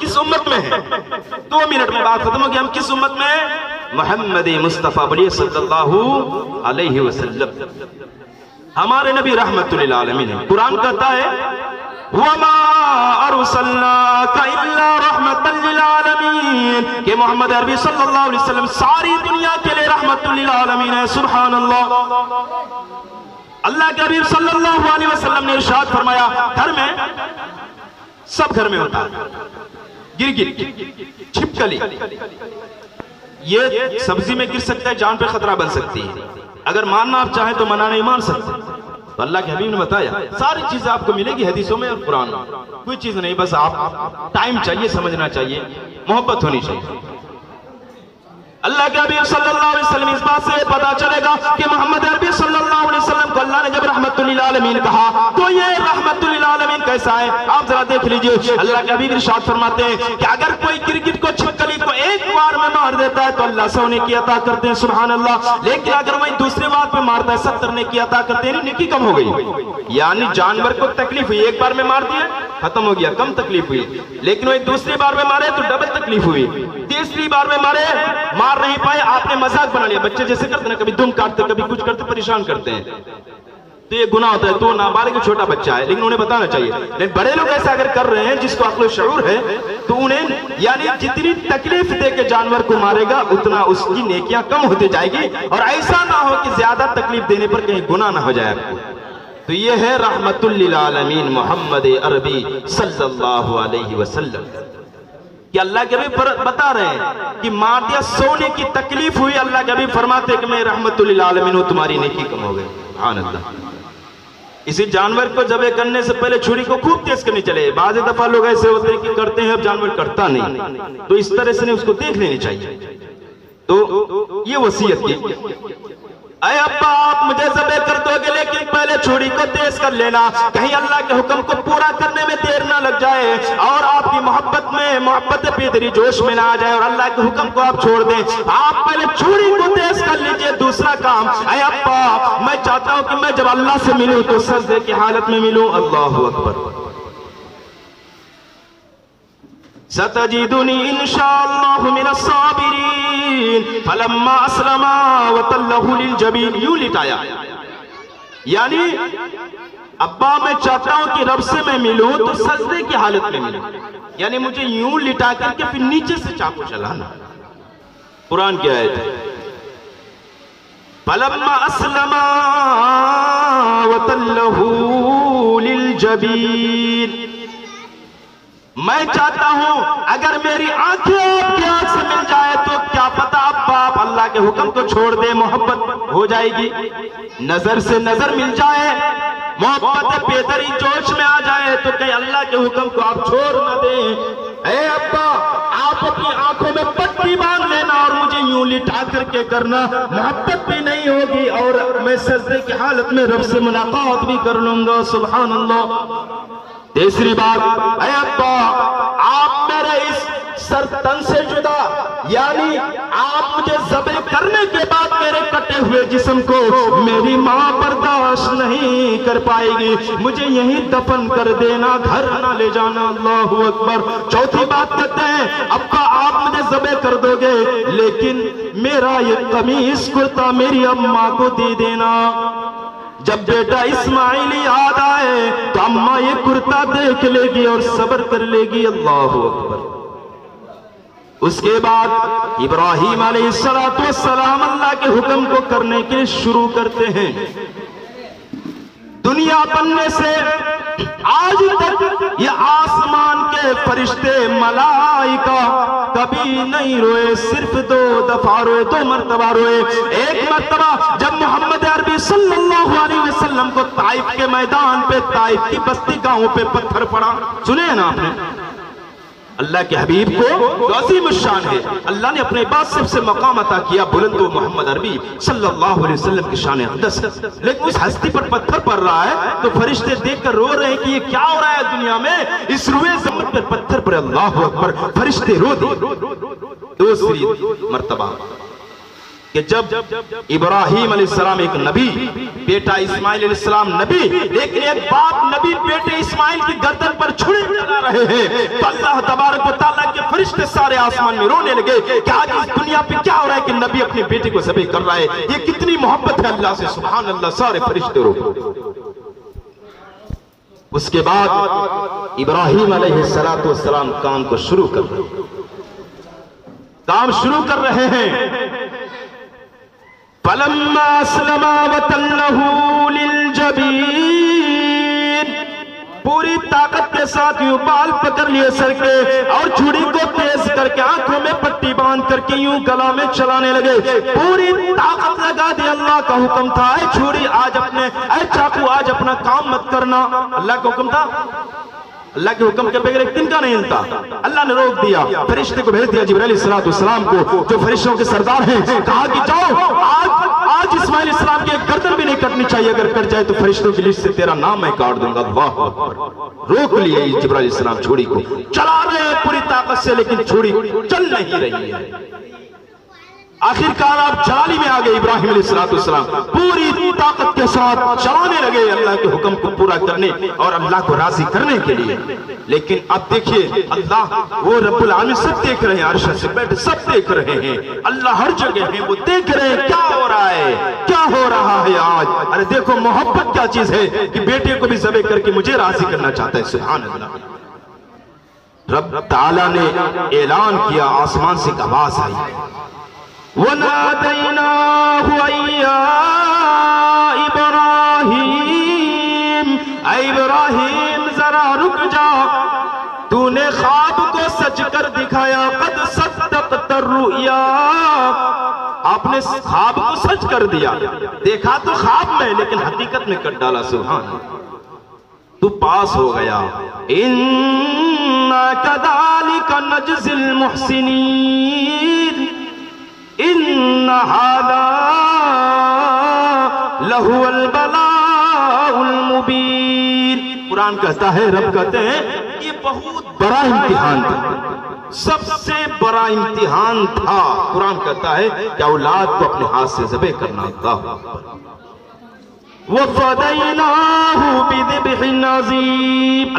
किस उम्मत में है? 2 मिनट में बात खत्म होगी। हम किस उम्मत में है? मोहम्मद मुस्तफा बोलिए सल्लल्लाहु अलैहि वसल्लम। हमारे नबी रहमतुल लिल आलमीन है। कुरान कहता है वमा अरसलनाका इल्ला रहमतल लिल आलमीन, कि मोहम्मद अरबी सल्लल्लाहु अलैहि वसल्लम सारी दुनिया के लिए रहमतुल लिल आलमीन है। सुभान अल्लाह। अल्लाह के हबीब सल्लल्लाहु अलैहि वसल्लम ने इरशाद फरमाया, घर में, सब घर में होता है गिरगिट, छिपकली, ये सब्जी में गिर सकता है, जान पे खतरा बन सकती है। अगर मानना आप चाहें तो मना नहीं मान सकते। तो अल्लाह के हबीब ने बताया सारी चीजें आपको मिलेगी हदीसों में और कुरान में, कोई चीज नहीं, बस आप टाइम चाहिए, समझना चाहिए, मोहब्बत होनी चाहिए। अल्लाह के हबीब सल्लल्लाहु अलैहि वसल्लम, इस बात से पता चलेगा कि मोहम्मद अरबी सल्लल्लाहु अलैहि वसल्लम को अल्लाह ने जब रहमतुल लिल आलमीन कहा तो ये रहमतुल लिल आलमीन कैसा है आप जरा देख लीजिए। अल्लाह के हबीब इरशाद फरमाते हैं कि अगर कोई गिरगिट को, छिपकली को एक बार में मार देता है तो अल्लाह 100 नेकी अता करते हैं। सुभान अल्लाह। लेकिन अगर वही दूसरी बार पे मारता है 70 नेकी अता करते हैं, नेकी कम हो गई। यानी जानवर को तकलीफ हुई, एक बार में मार दिया खत्म हो गया, कम तकलीफ हुई। लेकिन वही दूसरी बार में मारे तो डबल तकलीफ हुई। तीसरी बार में मारे, मार नहीं पाए, आपने मजाक बना लिया। बच्चे जैसे करते ना, कभी दुम काटते, कभी कुछ करते, परेशान करते हैं, तो ये गुनाह होता है। तो नाबालिग छोटा बच्चा है, लेकिन उन्हें बताना चाहिए। लेकिन बड़े लोग ऐसा अगर कर रहे हैं जिसको अक्ल शऊर है, तो उन्हें यानी जितनी तकलीफ दे के जानवर को मारेगा उतना उसकी नेकियां कम होती जाएगी, और ऐसा ना हो कि ज्यादा तकलीफ देने पर कहीं गुनाह ना हो जाए आपको। तो ये है रहमतुल लिल आलमीन मोहम्मद अरबी सल्लल्लाहु अलैहि वसल्लम, कि अल्लाह के भी बता रहे हैं कि मार दिया, सोने की तकलीफ हुई, अल्लाह के भी फरमाते कि मैं रहमतुल लिल आलमीन हूं, तुम्हारी नेकी कम हो गई। सुभान अल्लाह। इसी जानवर को जबे करने से पहले छुरी को खूब तेज करनी चले। बाज़ दफा लोग ऐसे होते हैं कि करते हैं, अब जानवर करता नहीं, तो इस तरह से उसको देख लेनी चाहिए। तो ये वसीयत की, अरे अब्बा आप मुझे ज़बह कर दोगे, लेकिन पहले छुरी को तेज कर लेना, कहीं अल्लाह के हुक्म को पूरा करने में देर ना लग जाए और आपकी मोहब्बत में मोहब्बत पेदरी जोश में ना आ जाए और अल्लाह के हुक्म को आप छोड़ दें। आप पहले छुरी को तेज कर लीजिए। दूसरा काम, अरे अब्बा मैं चाहता हूं कि मैं जब अल्लाह से मिलूं तो सजदे की हालत में मिलूं। अल्लाहु अकबर। सतजिदुनी इंशाअल्लाहु मिनस साबिरीन फलम्मा अस्लमा वतल्लहु लिल जबीन। यूं लिटाया, यानी अब्बा मैं चाहता हूं कि रब से मैं मिलूं तो सजदे की हालत में मिलूं, यानी मुझे यूं लिटा करके फिर नीचे से चाकू चलाना। कुरान की आयत है, फलम्मा अस्लमा वतल्लहु लिल जबीन। मैं चाहता हूं अगर मेरी आंखें आपकी आंख से मिल जाए तो क्या पता अब्बा आप अल्लाह के हुक्म को छोड़ दे, मोहब्बत हो जाएगी। नजर से नजर मिल जाए, मोहब्बत बेदरी जोश में आ जाए तो कहीं अल्लाह के हुक्म को आप छोड़ न दें। ए अब्बा आप अपनी आंखों में पट्टी बांध लेना और मुझे यूं लिटा करके करना, मोहब्बत भी नहीं होगी और मैं सजदे की हालत में रब से मुलाकात भी कर लूंगा। सुभान अल्लाह। तीसरी बात, ऐ अब्बा आप मेरे इस सर तन से जुदा, यानी आप मुझे ज़बह करने के बाद मेरे कटे हुए जिस्म को मेरी माँ बर्दाश्त नहीं कर पाएगी, मुझे यहीं दफन कर देना, घर ना ले जाना। अल्लाहु अकबर। चौथी बात कहते हैं, अब्बा आप मुझे ज़बह कर दोगे लेकिन मेरा ये कमीज कुर्ता मेरी अम्मा को दे देना। जब बेटा इस्माइल याद आए तो अम्मा ये कुर्ता देख लेगी और सब्र कर लेगी। अल्लाहु अकबर। उसके बाद इब्राहीम अलैहिस्सलातु वस्सलाम अल्लाह के हुक्म को करने के लिए शुरू करते हैं। दुनिया बनने से आज तक ये आसमान के फरिश्ते मलाइका कभी नहीं रोए, सिर्फ 2 दफा रोए, 2 मरतबा रोए। एक मरतबा जब मोहम्मद अरबी सल्लल्लाहु अलैहि वसल्लम को ताइफ के मैदान पे, ताइफ की बस्ती गांवों पे पत्थर पड़ा, सुने हैं ना आपने। अल्लाह के हबीब को अज़ीम शान है, अल्लाह ने अपने बाद सबसे मकाम अता किया बुलंद, मोहम्मद अरबी सल्लल्लाहु अलैहि वसल्लम की शान अक़दस। लेकिन उस हस्ती पर पत्थर पड़ रहा है तो फरिश्ते देखकर रो रहे हैं कि ये क्या हो रहा है दुनिया में, इस रुए ज़मीन पर पत्थर पर। अल्लाहु अकबर। फरिश्ते रो दिए। दूसरी मर्तबा कि जब इब्राहीम अलैहिस्सलाम एक नबी, बेटा इस्माइल अलैहिस्सलाम नबी, लेकिन एक बाप नबी बेटे इस्माइल की गर्दन पर छुरी चला रहे हैं तो अल्लाह तबारक व तआला से सारे आसमान में रोने लगे कि आज इस दुनिया पे क्या हो रहा है कि नबी अपने बेटे को ज़बह कर रहा है, ये कितनी मोहब्बत है अल्लाह से। सुभान अल्लाह, सारे फरिश्ते रो। उसके बाद इब्राहिम अलैहिस्सलाम काम को शुरू कर रहे हैं, काम शुरू कर रहे हैं। फलम्मा अस्लमा वतल्लहू लिलजबीन, पूरी ताकत के साथ यूं बाल पकड़ लिए सर के और छुरी को तेज करके आंखों में पट्टी बांध करके यूं गला में चलाने लगे। पूरी ताकत लगा दी। अल्लाह का हुक्म था, ऐ छुरी आज अपने, ऐ चाकू आज अपना काम मत करना। अल्लाह का हुक्म था, अल्लाह के हुक्म के बगैर एक दिन का नहीं हिलता। अल्लाह ने रोक दिया, फरिश्ते को भेज दिया जिब्राइल अलैहिस्सलाम को, जो फरिश्तों के सरदार हैं। कहा कि जाओ, आज इस्माइल इस्लाम की एक गर्दन भी नहीं कटनी चाहिए, अगर कट जाए तो फरिश्तों की लिस्ट से तेरा नाम मैं काट दूंगा। वाह, रोक लिए जिब्राइल अलैहिस्सलाम छुरी को, चला रहे हैं पूरी ताकत से, लेकिन छुरी चल नहीं रही है। आखिरकार आप जाली में आ गए। इब्राहिम अलैहिस्सलाम पूरी ताकत के साथ चलाने लगे अल्लाह के हुक्म को पूरा करने और अल्लाह को राजी करने के लिए। लेकिन अब देखिए, अल्लाह वो रब्बुल आलमीन सब देख रहे हैं, अर्श से बैठे सब देख रहे हैं। अल्लाह हर जगह है, वो देख रहे हैं क्या हो रहा है, क्या हो रहा है आज। अरे देखो मोहब्बत क्या चीज है कि बेटे को भी ज़बह करके मुझे राजी करना चाहता है। सुभान अल्लाह। रब ताला ने ऐलान किया, आसमान से एक आवाज आई, वनादैनाहु या इब्राहिम, ऐ इब्राहिम जरा रुक जा, तूने ख्वाब को सच कर दिखाया। कद सद्दक़त रुया, आपने ख्वाब को सच कर दिया। देखा तो ख्वाब में, लेकिन हकीकत में कर डाला। सुभान, तू पास हो गया। इन्ना कज़ालिका नजज़िल मुहसिनीन, इन्ना हादा लहुवल बलाउल मुबीन। कुरान कहता है, रब कहते हैं ये बहुत बड़ा इम्तिहान था, सबसे बड़ा इम्तिहान था। कुरान कहता है कि औलाद को अपने हाथ से ज़बह करना था। वफ़दैनाहु बिज़िब्हिन अज़ीम।